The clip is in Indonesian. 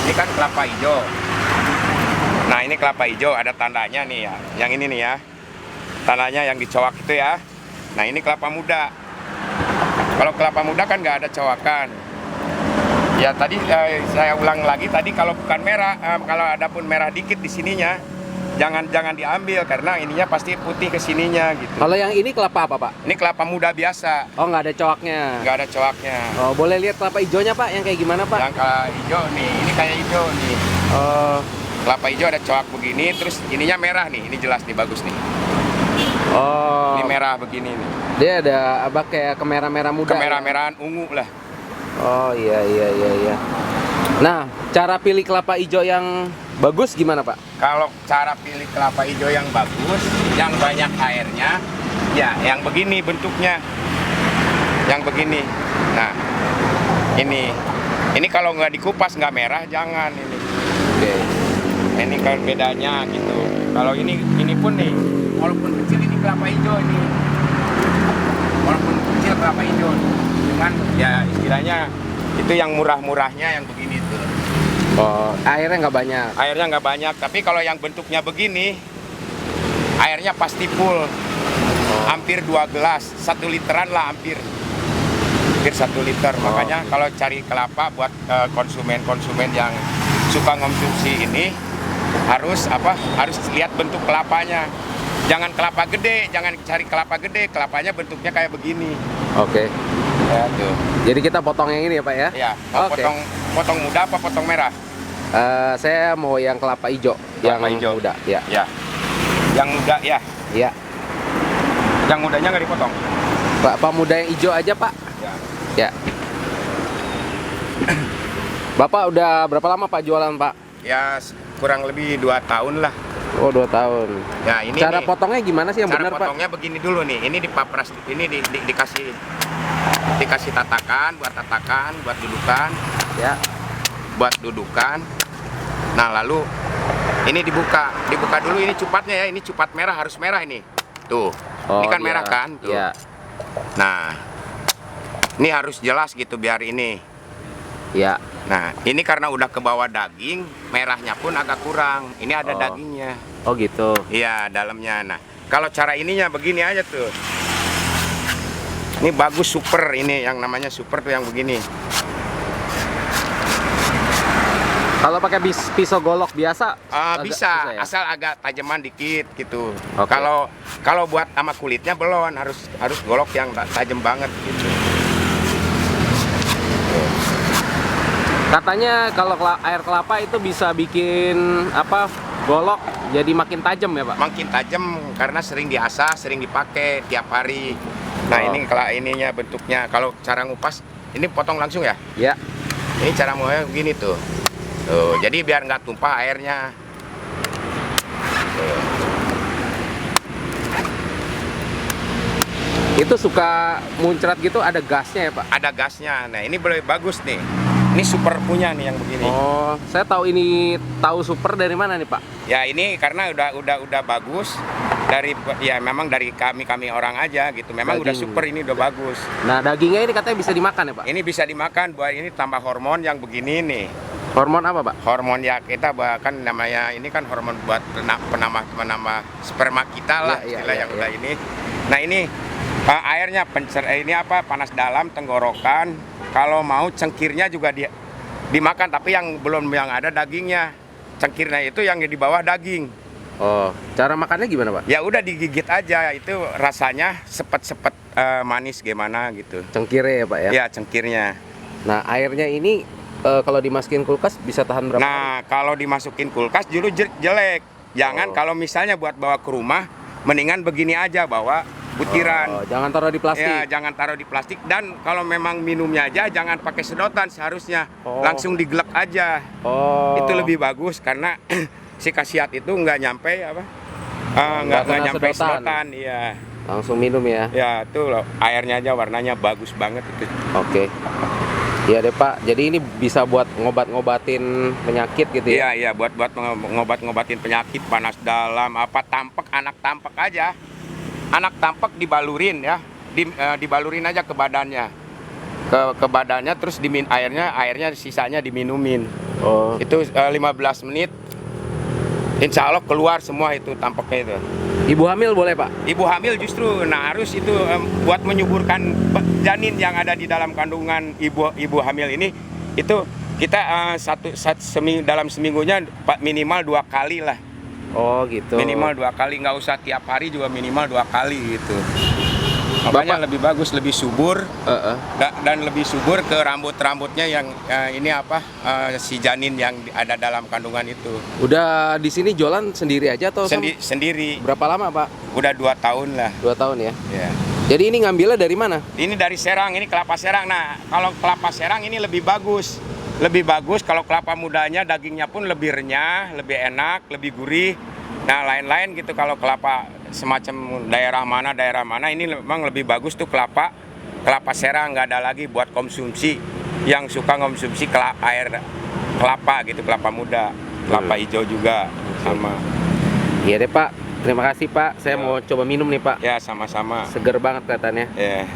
Ini kan kelapa hijau. Nah, ini kelapa hijau ada tandanya nih ya. Yang ini nih ya. Tandanya yang dicoak itu ya. Nah, ini kelapa muda. Kalau kelapa muda kan nggak ada coakan. Ya tadi saya ulang lagi tadi kalau bukan merah, kalau ada pun merah dikit di sininya, jangan diambil karena ininya pasti putih ke sininya gitu. Kalau yang ini kelapa apa, Pak? Ini kelapa muda biasa, Oh, nggak ada coaknya. nggak ada coaknya. Oh, boleh lihat kelapa hijaunya, Pak? Yang kayak gimana, Pak? Yang kelapa hijau nih, ini kayak hijau nih. Oh, Kelapa hijau ada coak begini, terus ininya merah nih, ini jelas nih bagus nih. oh. Ini merah begini nih. Dia ada apa kayak kemerah-merah muda. Kemerah-merahan ungu lah. Oh, iya. Nah, cara pilih kelapa hijau yang bagus gimana, Pak? Kalau cara pilih kelapa hijau yang bagus, yang banyak airnya, ya yang begini bentuknya, yang begini. Nah, ini kalau nggak dikupas nggak merah, jangan ini. Oke. Ini kan bedanya gitu. Kalau ini pun nih, walaupun kecil ini kelapa hijau ini, walaupun kecil kelapa hijau, cuman ya istilahnya itu yang murah-murahnya yang begini tuh. Oh, airnya nggak banyak. Airnya nggak banyak, tapi kalau yang bentuknya begini, airnya pasti full. Hampir 2 gelas, 1 literan lah hampir 1 liter. Makanya kalau cari kelapa buat konsumen yang suka konsumsi ini harus lihat bentuk kelapanya. Jangan kelapa gede, jangan cari kelapa gede, kelapanya bentuknya kayak begini. Oke. Ya tuh. Jadi kita potong yang ini ya, Pak ya? Ya, mau Oke. potong muda apa potong merah? Saya mau yang kelapa hijau, Kelapa yang hijau. muda, ya. Ya. Yang muda ya. Ya. Yang mudanya nggak dipotong. Pak muda yang hijau aja, Pak. Ya. Ya. Bapak udah berapa lama Pak jualan, Pak? Ya kurang lebih 2 tahun lah. Oh, 2 tahun. Ya ini Cara nih, potongnya gimana sih yang cara benar, Pak? potongnya begini dulu nih. Ini dipapras, ini dikasih tatakan buat dudukan, Ya. buat dudukan. Nah lalu ini dibuka dulu ini cupatnya ya. Ini cupat merah, harus merah ini. Tuh, ini kan iya. merah kan? Tuh. Iya. Nah, ini harus jelas gitu biar ini. Iya. Nah, ini karena udah ke bawah daging, merahnya pun agak kurang. Ini ada Oh. dagingnya. Oh, gitu. Iya, dalamnya. Nah, kalau cara ininya begini aja tuh. Ini bagus super ini yang namanya super tuh yang begini. Kalau pakai pisau golok biasa Bisa, ya? asal agak tajaman dikit gitu. Oke. Kalau buat sama kulitnya belum, harus golok yang tajam banget gitu. Katanya kalau air kelapa itu bisa bikin apa? Golok jadi makin tajam ya, Pak? Makin tajam karena sering diasah, sering dipakai tiap hari. Nah, Oh. ini kalau ininya bentuknya, kalau cara ngupas, ini potong langsung ya. Ya. Ini cara mulai begini tuh. Tuh, jadi biar nggak tumpah airnya. Tuh. Itu suka muncrat gitu ada gasnya ya, Pak? Ada gasnya. Nah, ini boleh bagus nih. Ini super punya nih yang begini. Oh, saya tahu super dari mana nih, Pak? Ya ini karena udah bagus ya memang dari kami orang aja gitu. Memang udah Daging. super ini udah bagus. Nah, dagingnya ini katanya bisa dimakan ya, Pak? Ini bisa dimakan buat ini tambah hormon yang begini nih. Hormon apa, Pak? Hormon ya kita bahkan namanya ini kan hormon buat penambah sperma kita lah istilah yang udah ini. Nah ini airnya ini panas dalam tenggorokan. Kalau mau cengkirnya juga dimakan, tapi yang ada dagingnya. Cengkirnya itu yang di bawah daging. Oh, cara makannya gimana, Pak? Ya udah digigit aja, itu rasanya sepet-sepet manis gimana gitu. Cengkirnya ya, Pak ya? Ya cengkirnya. Nah, airnya ini kalau dimasukin kulkas bisa tahan berapa hari? Nah, kalau dimasukin kulkas dulu jelek. Jangan kalau misalnya buat bawa ke rumah, mendingan begini aja bawa butiran. Oh, jangan taruh di plastik. Ya, jangan taruh di plastik, dan kalau memang minumnya aja jangan pakai sedotan seharusnya. Langsung digelek aja. Oh. Itu lebih bagus karena si khasiat itu nggak nyampe nggak kena nyampe sedotan. sedotan, iya. Langsung minum ya. Ya, tuh loh, airnya aja warnanya bagus banget itu. Oke. Iya deh, Pak. Jadi ini bisa buat ngobat-ngobatin penyakit gitu ya. Iya, buat ngobat-ngobatin penyakit panas dalam, anak tampak aja. Anak tampak dibalurin ya. Dibalurin aja ke badannya. ke badannya, terus airnya sisanya diminumin. Oh. Itu 15 menit. Insya Allah keluar semua itu tampaknya itu. Ibu hamil boleh, Pak? Ibu hamil justru harus itu buat menyuburkan janin yang ada di dalam kandungan ibu hamil ini, itu kita dalam seminggunya minimal 2 kali lah. Oh gitu. Minimal 2 kali, nggak usah tiap hari juga, minimal 2 kali gitu. Makanya lebih bagus, lebih subur, dan lebih subur ke rambutnya yang si janin yang ada dalam kandungan itu. Udah di sini jualan sendiri aja atau Sendiri. Berapa lama, Pak? Udah 2 tahun lah. 2 tahun ya. Ya. Jadi ini ngambilnya dari mana? Ini dari Serang, ini kelapa Serang. Nah, kalau kelapa Serang ini lebih bagus. Lebih bagus kalau kelapa mudanya dagingnya pun lebih renyah, lebih enak, lebih gurih. Nah, lain-lain gitu kalau kelapa semacam daerah mana ini memang lebih bagus tuh kelapa Serang, nggak ada lagi buat konsumsi yang suka konsumsi air kelapa gitu, kelapa muda, kelapa hijau juga sama. Iya deh, Pak. Terima kasih, Pak. Saya mau coba minum nih, Pak. Ya, sama-sama. Seger banget kelihatannya. Ya.